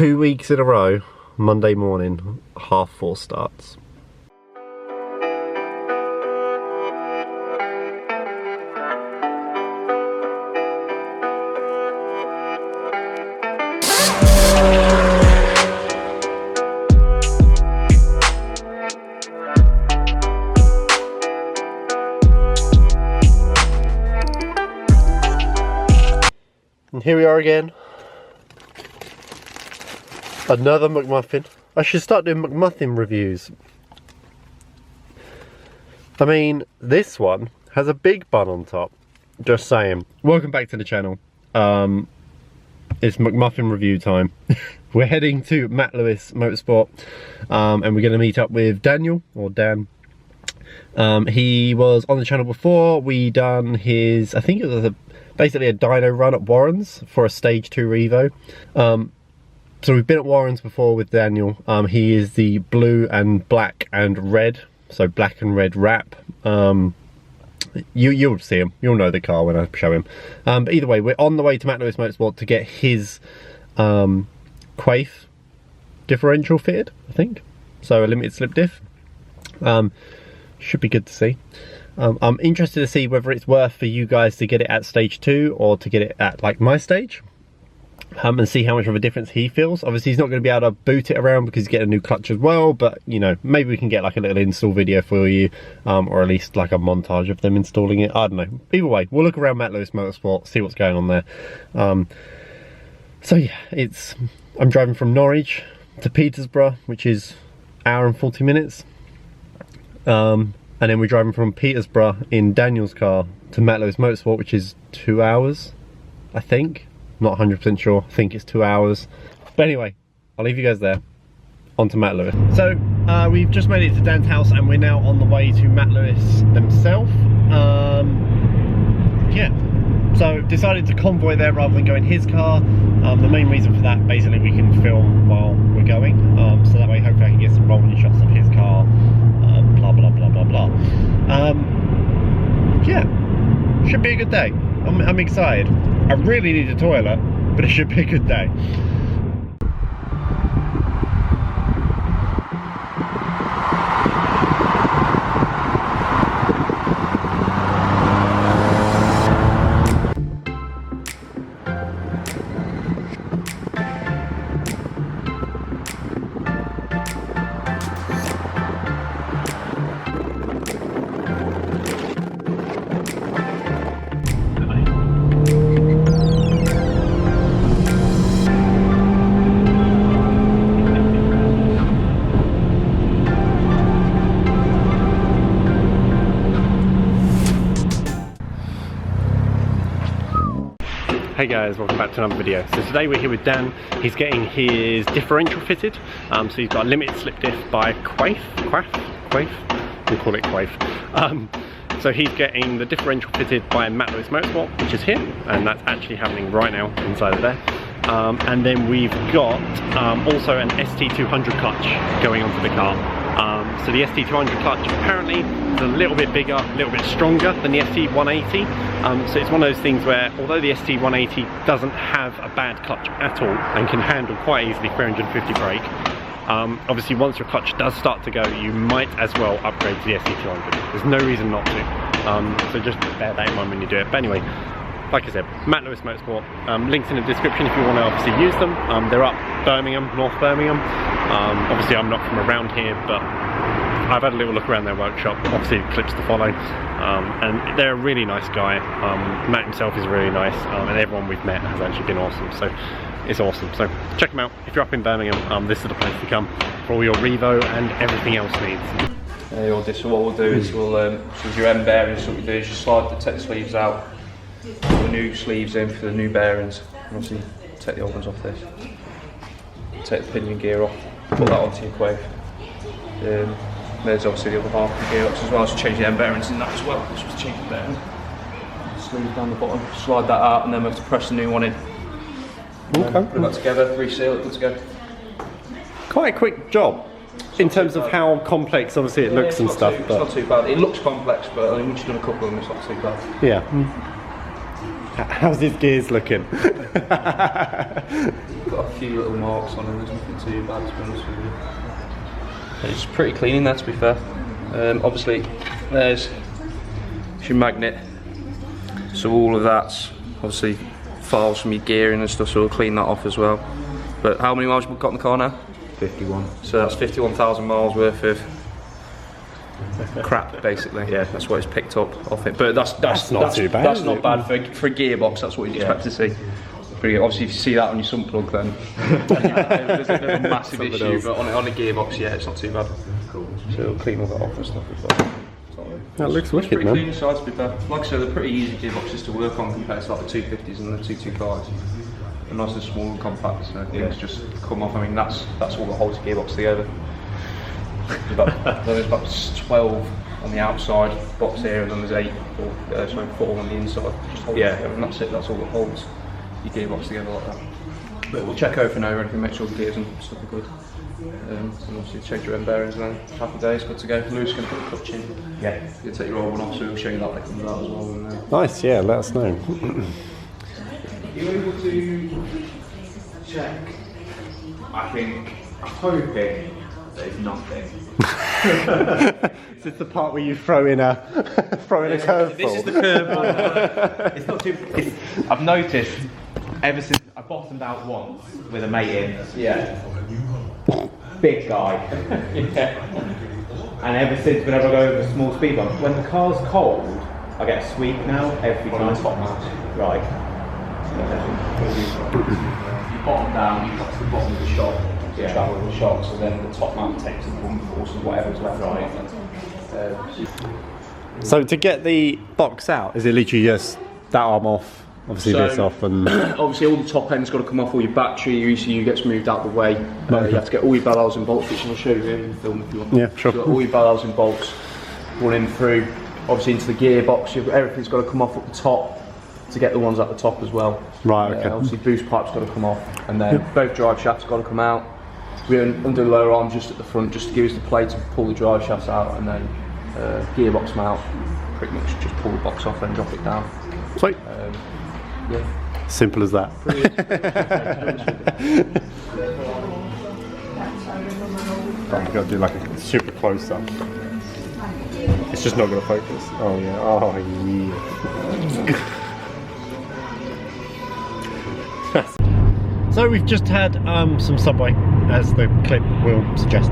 2 weeks in a row, Monday morning, 4:30 starts. And here we are again. Another McMuffin. I should start doing McMuffin reviews. I mean, this one has a big bun on top. Just saying. Welcome back to the channel. It's McMuffin review time. We're heading to Matt Lewis Motorsport, and we're going to meet up with Daniel, or Dan. He was on the channel before. We done his, I think it was basically a dyno run at Warren's for a stage 2 Revo. So we've been at Warren's before with Daniel. He is the blue and black and red, so black and red wrap. You'll see him, you'll know the car when I show him. But either way, we're on the way to Matt Lewis Motorsport to get his Quaife differential fitted, I think. So a limited slip diff. Should be good to see. I'm interested to see whether it's worth for you guys to get it at stage 2 or to get it at like my stage. And see how much of a difference he feels. Obviously he's not going to be able to boot it around because he's getting a new clutch as well, but you know, maybe we can get like a little install video for you, or at least like a montage of them installing it. I don't know. Either way, we'll look around Matt Lewis Motorsport, see what's going on there. So yeah, I'm driving from Norwich to Peterborough, which is an hour and 40 minutes. And then we're driving from Peterborough in Daniel's car to Matt Lewis Motorsport, which is 2 hours, I think. Not 100% sure, I think it's 2 hours. But anyway, I'll leave you guys there. On to Matt Lewis. So, we've just made it to Dan's house and we're now on the way to Matt Lewis themselves. Yeah, so decided to convoy there rather than go in his car. The main reason for that, basically we can film while we're going. So that way hopefully I can get some rolling shots of his car. Blah, blah, blah, blah, blah. Yeah, should be a good day. I'm excited. I really need a toilet, but it should be a good day. Hey guys, welcome back to another video. So today we're here with Dan. He's getting his differential fitted. So he's got a limited slip diff by Quaife. We'll call it Quaife. So he's getting the differential fitted by Matt Lewis Motorsport, which is here, and that's actually happening right now inside of there. And then we've got also an ST200 clutch going onto the car. So the ST200 clutch apparently is a little bit bigger, a little bit stronger than the ST180. So it's one of those things where, although the ST180 doesn't have a bad clutch at all and can handle quite easily 350 brake, obviously once your clutch does start to go, you might as well upgrade to the ST200. There's no reason not to. So just bear that in mind when you do it. But anyway, like I said, Matt Lewis Motorsport, links in the description if you want to obviously use them. They're up Birmingham, North Birmingham. Obviously I'm not from around here, but I've had a little look around their workshop, obviously clips to follow, and they're a really nice guy. Matt himself is really nice, and everyone we've met has actually been awesome, so it's awesome. So check them out if you're up in Birmingham. This is the place to come for all your Revo and everything else needs. So what we'll do is we'll, so with your end bearings, what we do is you slide the tech sleeves out, put the new sleeves in for the new bearings, and obviously take the old ones off this. Take the pinion gear off, put that onto your Quaife. There's obviously the other half of the gearbox as well, so change the end bearings in that as well. Just change the bearing. Sleeve down the bottom, slide that out, and then we have to press the new one in. Okay. Put that together, reseal it, good to go. Quite a quick job in terms of how complex obviously it looks and stuff. It's not too bad. It looks complex, but I mean, once you've done a couple of them, it's not too bad. Yeah. How's his gears looking? got a few little marks on them, there's nothing too bad to be honest with you. It's pretty clean in there to be fair. Obviously there's your magnet, so all of that's obviously files from your gearing and stuff, so we'll clean that off as well. But how many miles have we got in the car now? 51. So that's 51,000 miles worth of crap, basically. Yeah, that's what it's picked up off it. But that's not too bad. That's not bad for a gearbox. That's what you'd expect to see. Pretty good. Obviously, if you see that on your sump plug, then there's a massive issue. But on a gearbox, yeah, it's not too bad. Cool. So it'll clean all that off and stuff as well. That looks wicked, pretty man. clean inside, to be fair. Like I said, they're pretty easy gearboxes to work on compared to like the 250s and the 225s. They're nice and small and compact, so things just come off. I mean, that's all that holds the gearbox together. There's about 12 on the outside box here, and then there's 4 on the inside. And that's it. That's all that holds your gearbox together like that. But we'll check over and over everything, make sure the gears and stuff are good. And obviously change your end bearings, and then happy days, good to go. Lewis can put the clutch in. Yeah. You can take your old one off, so we'll show you that when it comes out as well. And, Nice, yeah, let us know. Are you able to check? I'm hoping there's nothing. Is this the part where you throw in a curveball? This is the curveball. It's not too. I've noticed ever since I bottomed out once with a mate in. Yeah. Big guy. Yeah. And ever since, whenever I go over a small speed bump, when the car's cold, I get a sweep now every time. top mount. Right. You bottom down, you got to the bottom of the shock, travel with the shock, so then the top mount takes the bump force and whatever's left. Right. So to get the box out, is it literally just that arm off, obviously this off, and obviously all the top end's got to come off, all your battery, your ECU gets moved out the way. You have to get all your bellows and bolts, which I'll show you in the film if you want. Yeah, sure. You've got all your bellows and bolts running through, obviously into the gearbox. Everything's got to come off at the top to get the ones at the top as well. Right, okay. Obviously boost pipe's got to come off, and then both drive shafts got to come out. We undo the lower arm just at the front, just to give us the play to pull the drive shafts out, and then gearbox mount, pretty much just pull the box off and drop it down. sweet. Yeah. Simple as that. I've got to do like a super close up. It's just not going to focus. Oh yeah. Oh yeah. So we've just had some Subway, as the clip will suggest.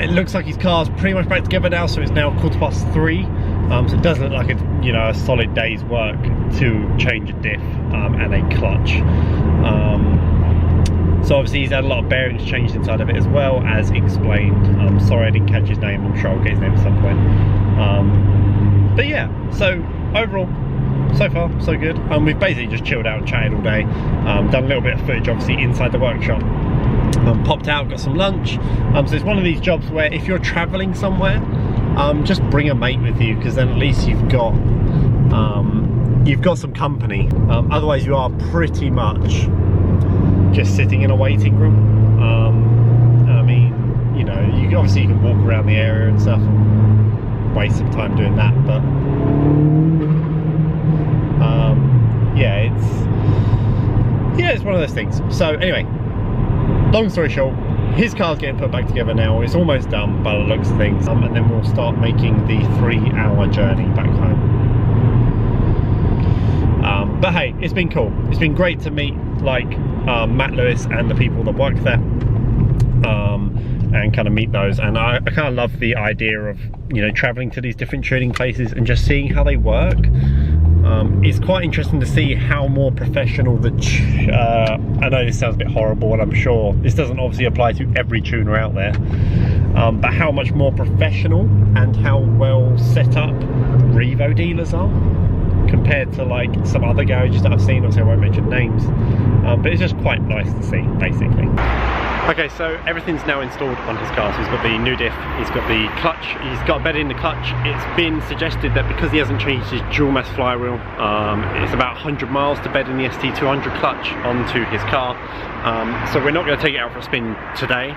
It looks like his car's pretty much back together now, so it's now 3:15. So it does look like a solid day's work to change a diff and a clutch. So obviously he's had a lot of bearings changed inside of it as well, as explained. Sorry I didn't catch his name, I'm sure I'll get his name at some point. But yeah, so overall, so far so good. We've basically just chilled out and chatted all day, done a little bit of footage obviously inside the workshop, popped out, got some lunch. So it's one of these jobs where if you're travelling somewhere, just bring a mate with you, because then at least you've got some company. Otherwise you are pretty much just sitting in a waiting room. I mean, you know, obviously you can walk around the area and stuff and waste some time doing that, but yeah, it's one of those things. So anyway, long story short, his car's getting put back together now. It's almost done by the looks of things, and then we'll start making the 3-hour journey back home. But hey, it's been cool. It's been great to meet like Matt Lewis and the people that work there, and kind of meet those. And I kind of love the idea of, you know, traveling to these different tuning places and just seeing how they work. It's quite interesting to see how more professional the I know this sounds a bit horrible, and I'm sure this doesn't obviously apply to every tuner out there, but how much more professional and how well set up Revo dealers are compared to like some other garages that I've seen. Obviously I won't mention names, but it's just quite nice to see, basically. Okay, so everything's now installed on his car. So he's got the new diff, he's got the clutch, he's got a bed in the clutch. It's been suggested that because he hasn't changed his dual mass flywheel, it's about 100 miles to bed in the ST200 clutch onto his car. So we're not going to take it out for a spin today.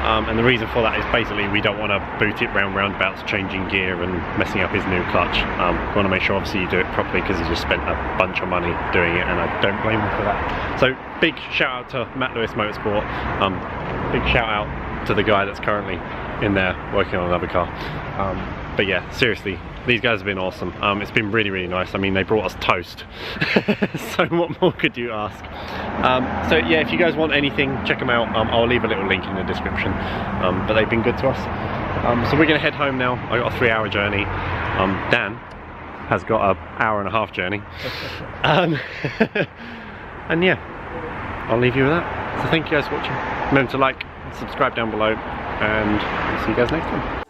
And the reason for that is basically we don't want to boot it round roundabouts, changing gear and messing up his new clutch. We want to make sure obviously you do it properly, because he just spent a bunch of money doing it, and I don't blame him for that. So big shout out to Matt Lewis Motorsport. Big shout out to the guy that's currently in there working on another car. But yeah, seriously, these guys have been awesome. It's been really, really nice. I mean, they brought us toast. So what more could you ask? So yeah, if you guys want anything, check them out. I'll leave a little link in the description. But they've been good to us. So we're gonna head home now. I got a 3-hour journey. Dan has got an 1.5-hour journey. And yeah, I'll leave you with that. So thank you guys for watching. Remember to like, subscribe down below, and I'll see you guys next time.